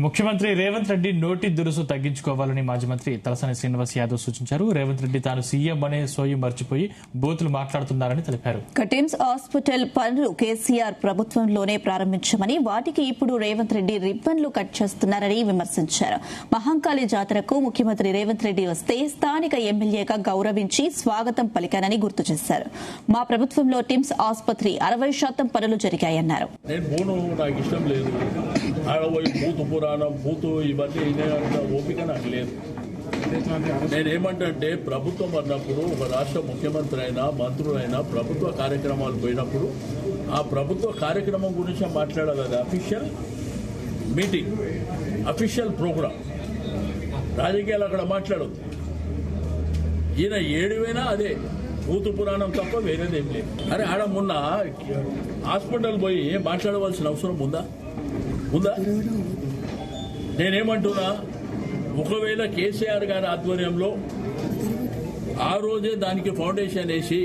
ముఖ్యమంత్రి రేవంత్ రెడ్డి నోటి దురుసు తగ్గించుకోవాలని మాజీ మంత్రి తలసాని శ్రీనివాస్ యాదవ్ సూచించారు. రేవంత్ రెడ్డి తాను సీఎం అనే సోయి మర్చిపోయి బూతులు మాట్లాడుతున్నారని తెలిపారు. టిమ్స్ హాస్పిటల్ పనులు కేసీఆర్ ప్రభుత్వంలోనే ప్రారంభించామని వాటికి ఇప్పుడు రేవంత్ రెడ్డి రిబ్బన్లు కట్ చేస్తున్నారని విమర్శించారు. మహంకాళి జాతరకు ముఖ్యమంత్రి రేవంత్ రెడ్డి వస్తే స్థానిక ఎమ్మెల్యేగా గౌరవించి స్వాగతం పలికానని గుర్తు చేశారు. మా ప్రభుత్వంలో టిమ్స్ ఆసుపత్రి 60% పనులు జరిగాయన్నారు. భూతు ఇవన్నీ ఓపిక నాకు లేదు. నేనేమంటే ప్రభుత్వం అన్నప్పుడు ఒక రాష్ట్ర ముఖ్యమంత్రి అయినా మంత్రులైనా ప్రభుత్వ కార్యక్రమాలు పోయినప్పుడు ఆ ప్రభుత్వ కార్యక్రమం గురించి మాట్లాడాలి. అది అఫీషియల్ మీటింగ్, అఫీషియల్ ప్రోగ్రామ్. రాజకీయాలు అక్కడ మాట్లాడదు. ఈయన ఏడువైనా అదే భూతు పురాణం తప్ప వేరేదేం లేదు. అరే ఆడ మొన్న హాస్పిటల్ పోయి మాట్లాడవలసిన అవసరం ఉందా? నేనేమంటున్నా, ఒకవేళ కేసీఆర్ గారి ఆధ్వర్యంలో ఆ రోజే దానికి ఫౌండేషన్ వేసి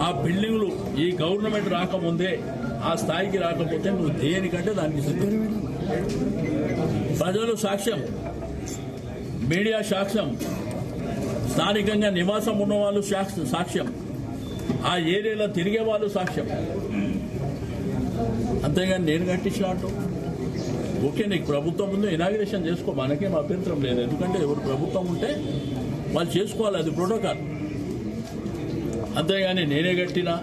ఆ బిల్డింగ్లు ఈ గవర్నమెంట్ రాకముందే ఆ స్థాయికి రాకపోతే నువ్వు దేనికంటే దానికి సిద్ధం. ప్రజలు సాక్ష్యం, మీడియా సాక్ష్యం, స్థానికంగా నివాసం ఉన్న వాళ్ళు సాక్ష్యం, ఆ ఏరియాలో తిరిగే వాళ్ళు సాక్ష్యం. అంతేగాని నేను కట్టించినట్టు ఓకే, నీకు ప్రభుత్వం ముందు ఇనాగ్రేషన్ చేసుకో, మనకేం అభ్యంతరం లేదు. ఎందుకంటే ఎవరు ప్రభుత్వం ఉంటే వాళ్ళు చేసుకోవాలి, అది ప్రోటోకాల్. అంతేగాని నేనే కట్టినా,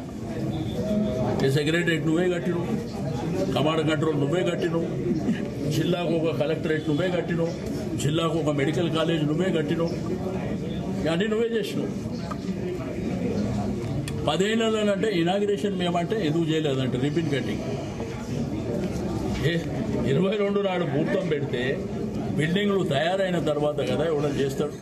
సెక్రటరేట్ నువ్వే కట్టిను, కమాండ్ కంట్రోల్ నువ్వే కట్టిను, జిల్లాకు ఒక కలెక్టరేట్ నువ్వే కట్టిను, జిల్లాకు ఒక మెడికల్ కాలేజ్ నువ్వే కట్టిను, అన్నీ నువ్వే చేసినావు. 10 ఏళ్ళనంటే ఇనాగ్రేషన్ మేమంటే ఎందుకు చేయలేదంటే రిబిన్ కటింగ్. 22 నాడు ముహూర్తం పెడితే బిల్డింగ్లు తయారైన తర్వాత కదా ఎవడో చేస్తాడు.